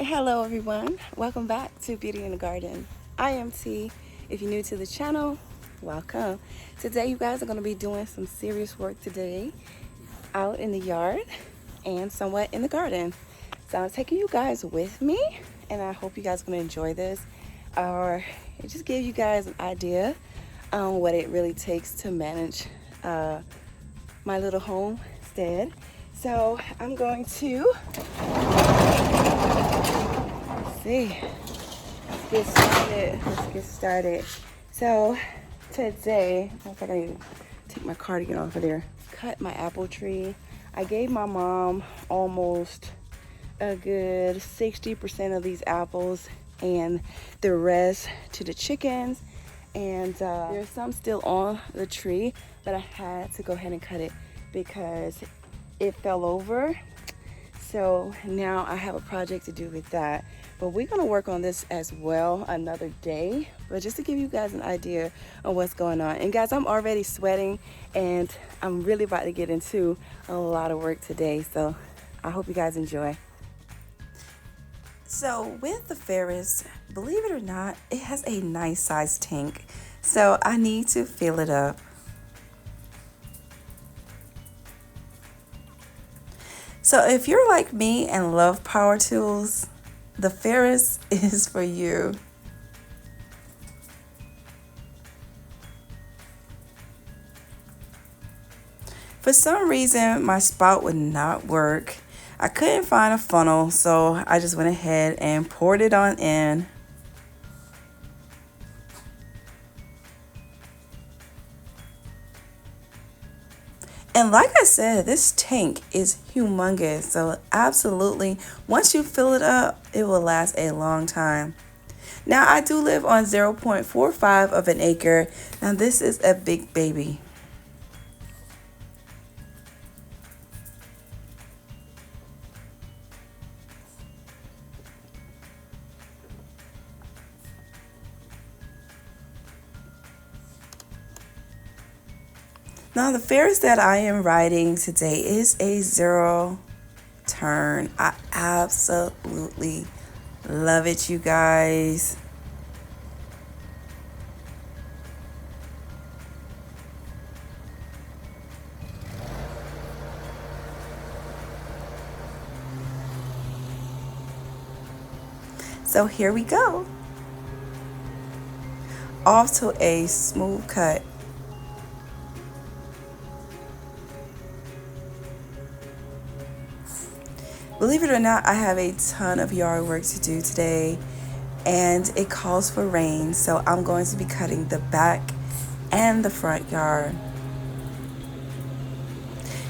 Hello everyone, welcome back to Beauty in the Garden. I am T. If you're new to the channel, welcome. Today you guys are going to be doing some serious work today out in the yard and somewhat in the garden. So I'm taking you guys with me and I hope you guys are going to enjoy this or just give you guys an idea on what it really takes to manage my little homestead. So I'm going to see. Let's get started. So today, I think I need to take my cardigan off of there. Cut my apple tree. I gave my mom almost a good 60% of these apples and the rest to the chickens. And there's some still on the tree, but I had to go ahead and cut it because it fell over. So now I have a project to do with that. But we're gonna work on this as well another day. But just to give you guys an idea of what's going on. And guys, I'm already sweating and I'm really about to get into a lot of work today. So I hope you guys enjoy. So with the Ferris, believe it or not, it has a nice sized tank. So I need to fill it up. So if you're like me and love power tools, the Ferris is for you. For some reason, my spout would not work. I couldn't find a funnel, so I just went ahead and poured it on in. And like I said, this tank is humongous, so absolutely, once you fill it up, it will last a long time. Now, I do live on 0.45 of an acre. Now, this is a big baby. Now, the Ferris that I am riding today is a Zero Turn. I absolutely love it, you guys. So here we go. Off to a smooth cut. Believe it or not, I have a ton of yard work to do today and it calls for rain, so I'm going to be cutting the back and the front yard.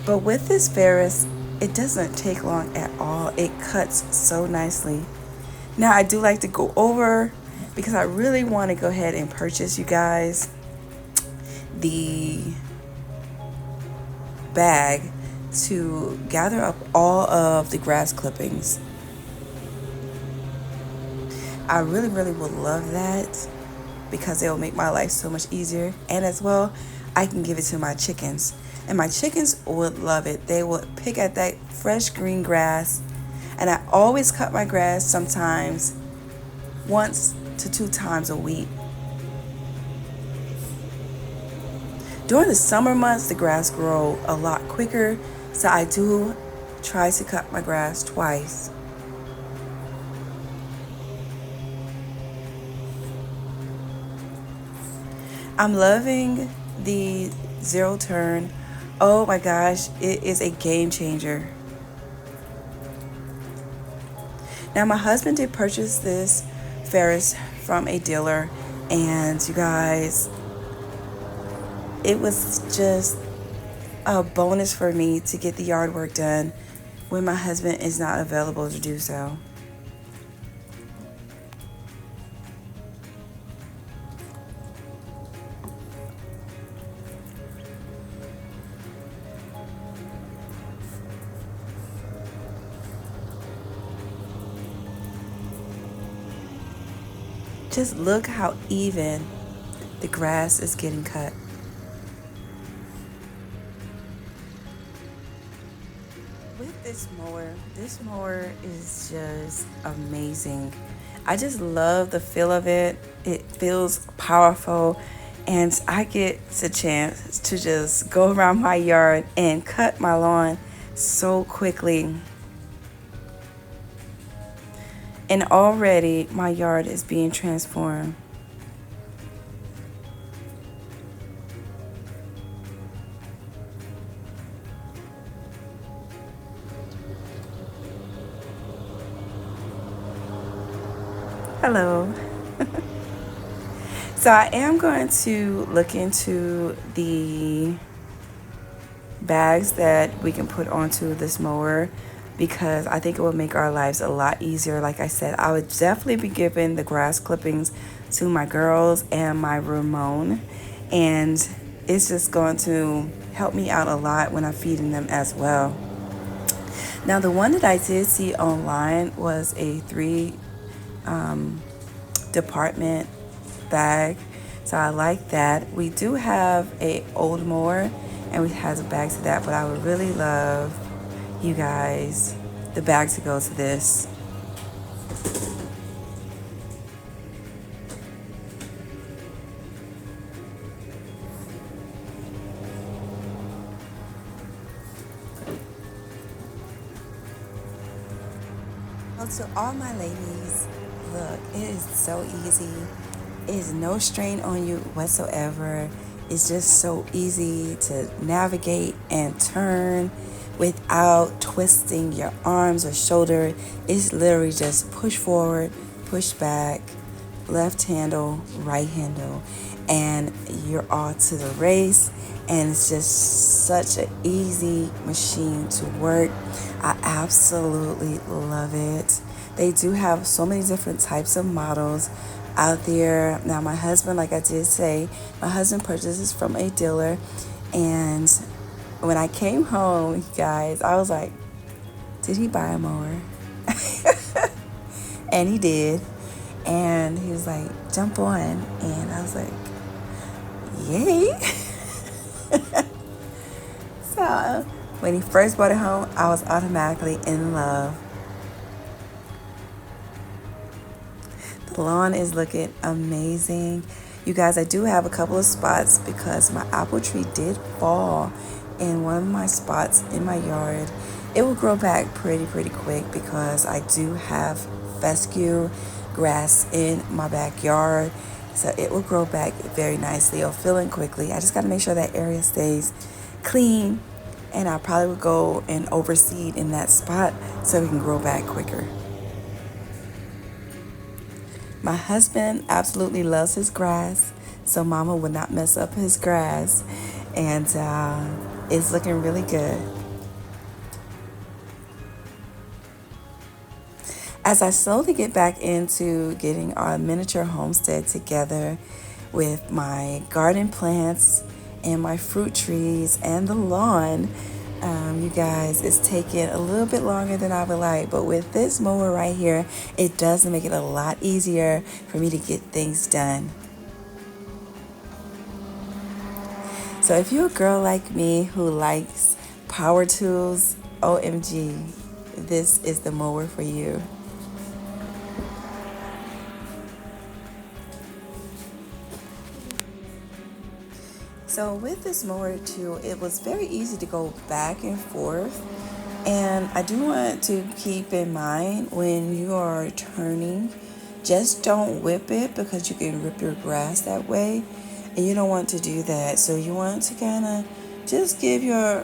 But with this Ferris, it doesn't take long at all. It cuts so nicely. Now I do like to go over because I really want to go ahead and purchase, you guys, the bag to gather up all of the grass clippings. I really would love that because it will make my life so much easier, and as well I can give it to my chickens and my chickens would love it. They would pick at that fresh green grass, and I always cut my grass sometimes 1 to 2 times a week. During the summer months, the grass grows a lot quicker, so I do try to cut my grass twice. I'm loving the Zero Turn. Oh my gosh, it is a game changer. Now my husband did purchase this Ferris from a dealer, and you guys, it was just a bonus for me to get the yard work done when my husband is not available to do so. Just look how even the grass is getting cut. With this mower. This mower is just amazing. I just love the feel of it. It feels powerful, and I get the chance to just go around my yard and cut my lawn so quickly. And already my yard is being transformed. Hello. So I am going to look into the bags that we can put onto this mower, because I think it will make our lives a lot easier. Like I said, I would definitely be giving the grass clippings to my girls and my Ramon, and it's just going to help me out a lot when I'm feeding them as well. Now, the one that I did see online was a 3 department bag, so I like that. We do have a old mower and we have a bag to that, but I would really love, you guys, the bag to go to this. Well, to all my ladies, look, it is so easy. It is no strain on you whatsoever. It's just so easy to navigate and turn without twisting your arms or shoulder. It's literally just push forward, push back, left handle, right handle, and you're off to the race. And it's just such an easy machine to work. I absolutely love it. They do have so many different types of models out there. Now, my husband, like I did say, my husband purchases from a dealer, and when I came home, you guys, I was like, did he buy a mower? And he did. And he was like, jump on. And I was like, yay. So when he first brought it home, I was automatically in love. The lawn is looking amazing. You guys, I do have a couple of spots because my apple tree did fall in one of my spots in my yard. It will grow back pretty quick because I do have fescue grass in my backyard. So it will grow back very nicely. It'll fill in quickly. I just got to make sure that area stays clean, and I probably would go and overseed in that spot so it can grow back quicker. My husband absolutely loves his grass, so Mama would not mess up his grass, and it's looking really good. As I slowly get back into getting our miniature homestead together with my garden plants and my fruit trees and the lawn, you guys, it's taking a little bit longer than I would like, but with this mower right here, it does make it a lot easier for me to get things done. So if you're a girl like me who likes power tools, OMG, this is the mower for you. So with this mower too, it was very easy to go back and forth. And I do want to keep in mind when you are turning, just don't whip it because you can rip your grass that way. And you don't want to do that. So you want to kind of just give your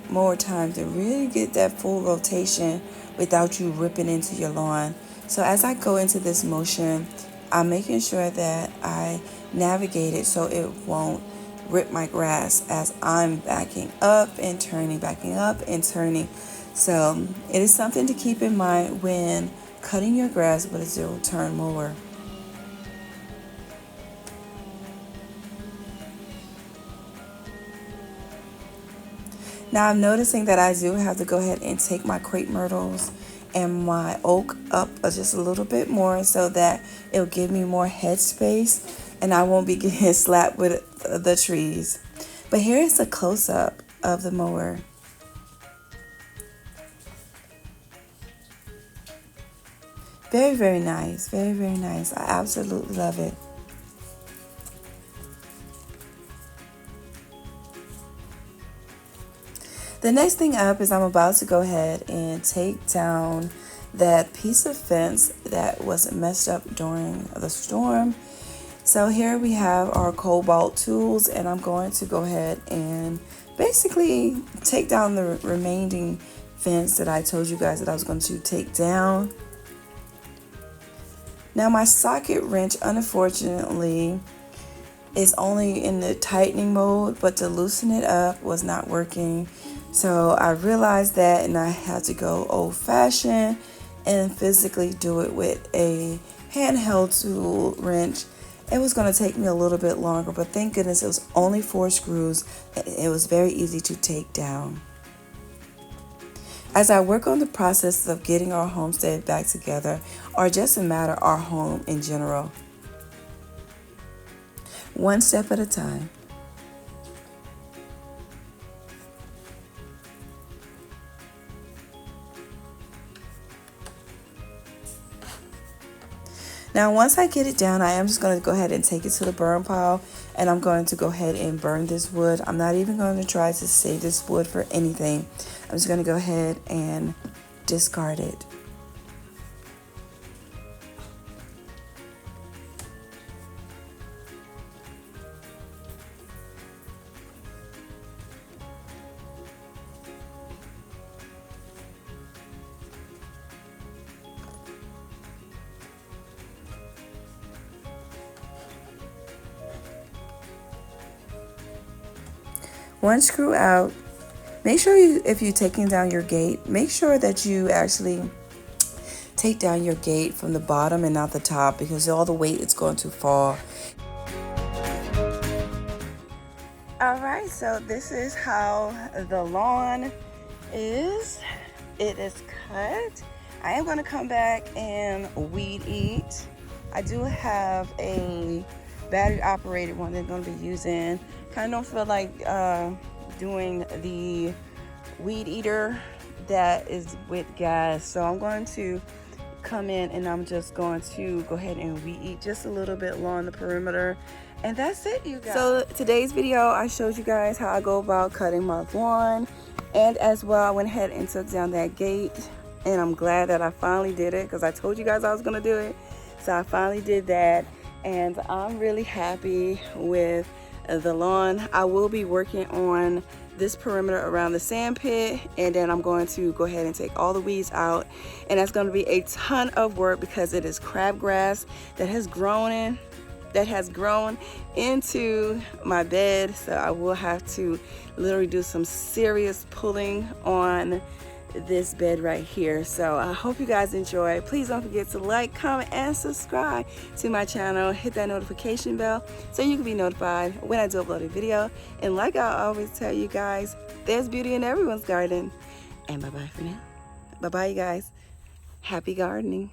mower time to really get that full rotation without you ripping into your lawn. So as I go into this motion, I'm making sure that I navigate it so it won't rip my grass as I'm backing up and turning, backing up and turning. So it is something to keep in mind when cutting your grass with a zero turn mower. Now I'm noticing that I do have to go ahead and take my crepe myrtles and my oak up just a little bit more so that it'll give me more headspace and I won't be getting slapped with the trees. But here is a close-up of the mower. Very, very nice. Very, very nice. I absolutely love it. The next thing up is I'm about to go ahead and take down that piece of fence that was messed up during the storm. So here we have our cobalt tools, and I'm going to go ahead and basically take down the remaining fence that I told you guys that I was going to take down. Now my socket wrench, unfortunately, is only in the tightening mode, but to loosen it up was not working. So I realized that, and I had to go old-fashioned and physically do it with a handheld tool wrench. It was going to take me a little bit longer, but thank goodness it was only 4 screws. It was very easy to take down. As I work on the process of getting our homestead back together, or just a matter our home in general, one step at a time. Now, once I get it down, I am just going to go ahead and take it to the burn pile, and I'm going to go ahead and burn this wood. I'm not even going to try to save this wood for anything. I'm just going to go ahead and discard it. One screw out. Make sure if you're taking down your gate, make sure that you actually take down your gate from the bottom and not the top, because all the weight is going to fall. Alright, so this is how the lawn is. It is cut. I am going to come back and weed eat. I do have a battery operated one that I'm going to be using. Kind of don't feel like doing the weed eater that is with gas, so I'm going to come in and I'm just going to go ahead and weed eat just a little bit along the perimeter, and that's it, you guys. So today's video, I showed you guys how I go about cutting my lawn, and as well I went ahead and took down that gate, and I'm glad that I finally did it, because I told you guys I was going to do it. So I finally did that, and I'm really happy with the lawn. I will be working on this perimeter around the sand pit, and then I'm going to go ahead and take all the weeds out, and that's going to be a ton of work because it is crabgrass that has grown into my bed. So I will have to literally do some serious pulling on this bed right here. So I hope you guys enjoy. Please don't forget to like, comment, and subscribe to my channel. Hit that notification bell so you can be notified when I do upload a video. And like I always tell you guys, there's beauty in everyone's garden. And bye-bye for now. Bye-bye, you guys. Happy gardening.